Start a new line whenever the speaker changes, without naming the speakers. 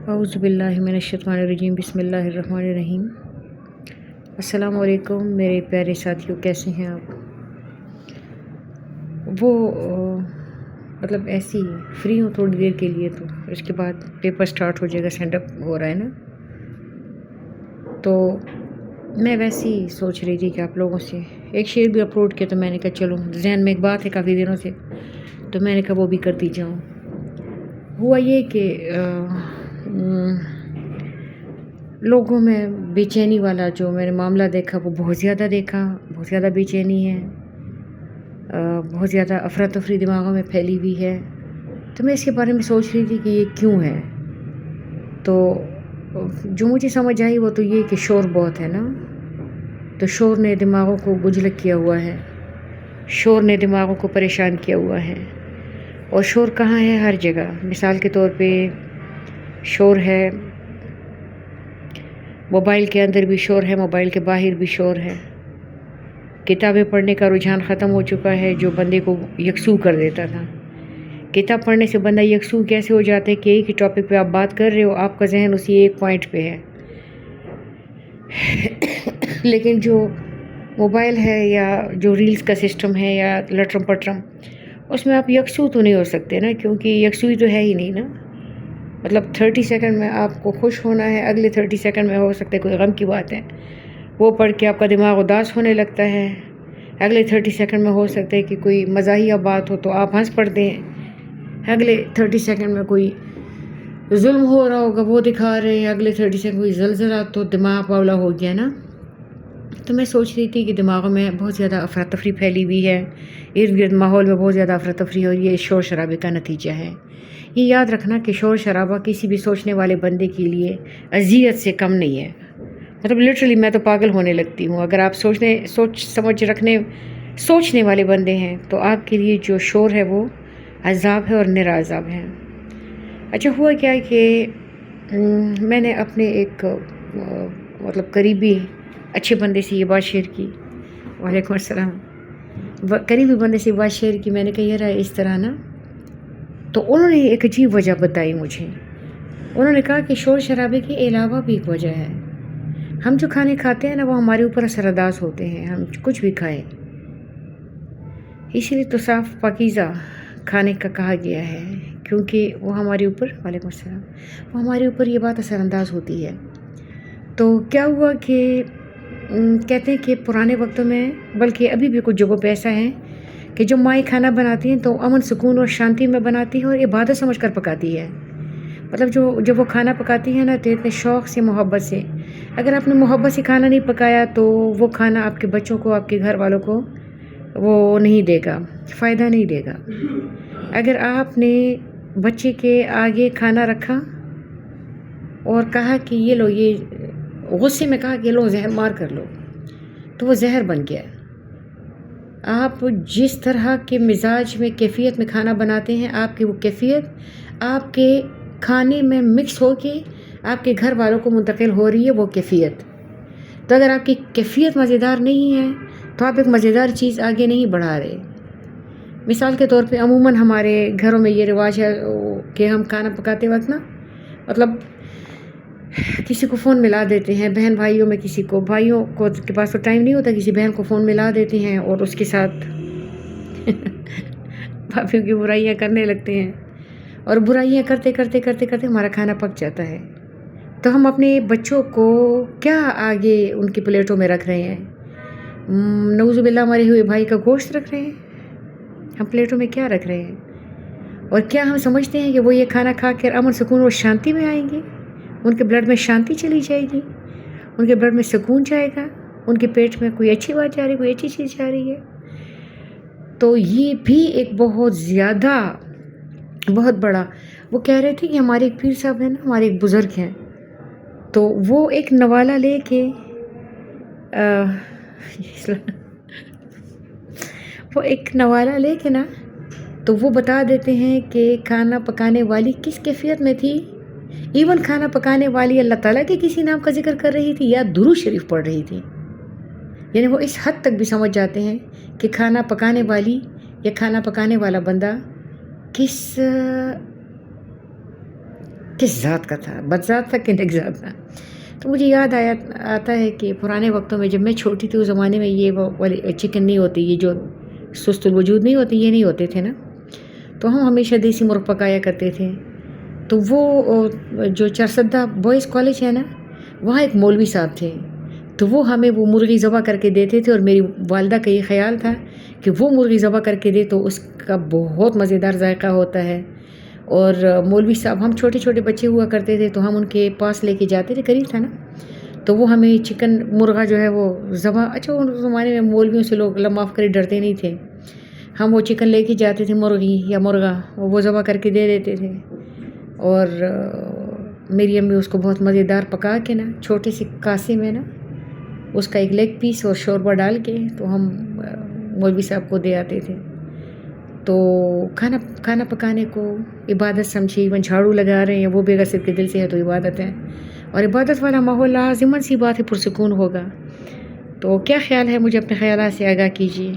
औज़ु बिल्लाहि मिनश्शैतानिर्रजीम बिस्मिल्लाहिर्रहमानिर्रहीम। अस्सलामु अलैकुम मेरे प्यारे साथियों, कैसे हैं आप? वो मतलब ऐसे ही फ्री हूँ थोड़ी देर के लिए, तो उसके बाद पेपर स्टार्ट हो जाएगा, सेंड अप हो रहा है ना। तो मैं वैसे ही सोच रही थी कि आप लोगों से एक शेर भी अपलोड किया, तो मैंने कहा चलो, जहन में एक बात है काफ़ी दिनों से, तो मैंने कहा वो भी करती जाऊँ। हुआ ये कि लोगों में बेचैनी वाला जो मैंने मामला देखा वो बहुत ज़्यादा देखा, बहुत ज़्यादा बेचैनी है, बहुत ज़्यादा अफरा तफरी दिमागों में फैली हुई है। तो मैं इसके बारे में सोच रही थी कि ये क्यों है। तो जो मुझे समझ आई वो तो ये कि शोर बहुत है ना, तो शोर ने दिमागों को गुजलक किया हुआ है, शोर ने दिमागों को परेशान किया हुआ है। और शोर कहाँ है? हर जगह। मिसाल के तौर पे शोर है मोबाइल के अंदर भी शोर है, मोबाइल के बाहर भी शोर है। किताबें पढ़ने का रुझान ख़त्म हो चुका है जो बंदे को यकसू कर देता था। किताब पढ़ने से बंदा यकसू कैसे हो जाता है कि एक ही टॉपिक पे आप बात कर रहे हो, आपका जहन उसी एक पॉइंट पे है। लेकिन जो मोबाइल है या जो रील्स का सिस्टम है या लटरम पटरम, उसमें आप यकसू तो नहीं हो सकते ना, क्योंकि यकसुई तो है ही नहीं ना। मतलब 30 सेकंड में आपको खुश होना है, अगले 30 सेकंड में हो सकता है कोई गम की बात है, वो पढ़ के आपका दिमाग उदास होने लगता है। अगले 30 सेकंड में हो सकता है कि कोई मज़ाहिया बात हो तो आप हंस पड़ते हैं। अगले 30 सेकंड में कोई जुल्म हो रहा होगा वो दिखा रहे हैं, अगले 30 सेकंड कोई ज़लज़ला, तो दिमाग बावला हो गया ना। तो मैं सोच रही थी कि दिमागों में बहुत ज़्यादा अफरा तफरी फैली हुई है, इर्द गिर्द माहौल में बहुत ज़्यादा अफरा तफरी, और ये शोर शराबे का नतीजा है। ये याद रखना कि शोर शराबा किसी भी सोचने वाले बंदे के लिए अज़ियत से कम नहीं है। मतलब लिटरली मैं तो पागल होने लगती हूँ। अगर आप सोच समझ सोचने वाले बंदे हैं तो आपके लिए जो शोर है वो अज़ाब है और निराज़ाब है। अच्छा, हुआ क्या है कि मैंने अपने एक मतलब करीबी अच्छे बंदे से ये बात शेयर की। वालेकुम अस्सलाम। करीबी बंदे से बात शेयर की, मैंने कहा यार इस तरह ना, तो उन्होंने एक अजीब वजह बताई मुझे। उन्होंने कहा कि शोर शराबे के अलावा भी एक वजह है। हम जो खाने खाते हैं ना वो हमारे ऊपर असरअंदाज होते हैं, हम कुछ भी खाएं, इसीलिए तो साफ़ पाकीज़ा खाने का कहा गया है, क्योंकि वो हमारे ऊपर, वालेकुम अस्सलाम, वो हमारे ऊपर ये बात असरअंदाज होती है। तो क्या हुआ कि कहते हैं कि पुराने वक्तों में, बल्कि अभी भी कुछ जगहों पे ऐसा है कि जो माएँ खाना बनाती हैं तो अमन सुकून और शांति में बनाती है और इबादत समझ कर पकाती है। मतलब जब वो खाना पकाती है ना तो इतने शौक़ से, मोहब्बत से। अगर आपने मोहब्बत से खाना नहीं पकाया तो वो खाना आपके बच्चों को, आपके घर वालों को वो नहीं देगा, फ़ायदा नहीं देगा। अगर आपने बच्चे के आगे खाना रखा और कहा कि ये लो, ये गुस्से में कहा कि लो जहर मार कर लो, तो वो जहर बन गया। आप जिस तरह के मिजाज में, कैफियत में खाना बनाते हैं, आपकी वो कैफियत आपके खाने में मिक्स होके आपके घर वालों को मुंतकिल हो रही है, वो कैफियत। तो अगर आपकी कैफियत मज़ेदार नहीं है तो आप एक मज़ेदार चीज़ आगे नहीं बढ़ा रहे। मिसाल के तौर पे अमूमन हमारे घरों में ये रिवाज है कि हम खाना पकाते वक्त ना, मतलब किसी को फ़ोन मिला देते हैं, बहन भाइयों में किसी को, भाइयों को के पास तो टाइम नहीं होता, किसी बहन को फ़ोन मिला देते हैं और उसके साथ भाभीयों की बुराइयाँ करने लगते हैं, और बुराइयाँ करते करते करते करते हमारा खाना पक जाता है। तो हम अपने बच्चों को क्या आगे उनकी प्लेटों में रख रहे हैं? नऊज़ुबिल्लाह मरे हुए भाई का गोश्त रख रहे हैं हम प्लेटों में, क्या रख रहे हैं? और क्या हम समझते हैं कि वो ये खाना खा कर अमन सुकून और शांति में आएंगे? उनके ब्लड में शांति चली जाएगी, उनके ब्लड में सुकून जाएगा, उनके पेट में कोई अच्छी बात जा रही, कोई अच्छी चीज़ जा रही है। तो ये भी एक बहुत ज़्यादा, बहुत बड़ा, वो कह रहे थे कि हमारे एक पीर साहब हैं ना, हमारे एक बुज़ुर्ग हैं, तो वो एक नवाला लेके वो एक नवाला लेके ना, तो वो बता देते हैं कि खाना पकाने वाली किस कैफियत में थी। इवन खाना पकाने वाली अल्लाह ताला के किसी नाम का जिक्र कर रही थी या दुरूद शरीफ पढ़ रही थी। यानी वो इस हद तक भी समझ जाते हैं कि खाना पकाने वाली या खाना पकाने वाला बंदा किस کس ذات کا تھا، بد ذات تھا کہ نیک ذات تھا؟ تو مجھے یاد آتا ہے کہ پرانے وقتوں میں جب میں چھوٹی تھی اس زمانے میں یہ وہ والی چکن نہیں ہوتی، یہ جو سست الوجود نہیں ہوتی، یہ نہیں ہوتے تھے نا، تو ہم ہمیشہ دیسی مرغ پکایا کرتے تھے۔ تو وہ جو چرسدہ بوائز کالج ہے نا، وہاں ایک مولوی صاحب تھے، تو وہ ہمیں وہ مرغی ذبح کر کے دیتے تھے، اور میری والدہ کا یہ خیال تھا کہ وہ مرغی ذبح کر کے دے تو اس کا بہت مزیدار ذائقہ ہوتا ہے۔ اور مولوی صاحب، ہم چھوٹے چھوٹے بچے ہوا کرتے تھے تو ہم ان کے پاس لے کے جاتے تھے، قریب تھا نا، تو وہ ہمیں چکن مرغا جو ہے وہ ذبح، اچھا اس زمانے میں مولویوں سے لوگ اللہ معاف کرے ڈرتے نہیں تھے، ہم وہ چکن لے کے جاتے تھے، مرغی یا مرغا وہ ذبح کر کے دے دیتے تھے، اور میری امی اس کو بہت مزیدار پکا کے نا چھوٹے سے کاسے میں نا اس کا ایک لیگ پیس اور شوربہ ڈال کے تو ہم مولوی صاحب کو دے آتے تھے۔ تو کھانا پکانے کو عبادت سمجھی، ایون جھاڑو لگا رہے ہیں وہ بھی اگر صرف کے دل سے ہے تو عبادت ہے، اور عبادت والا ماحول لازماً سی بات ہے پرسکون ہوگا۔ تو کیا خیال ہے، مجھے اپنے خیالات سے آگاہ کیجیے۔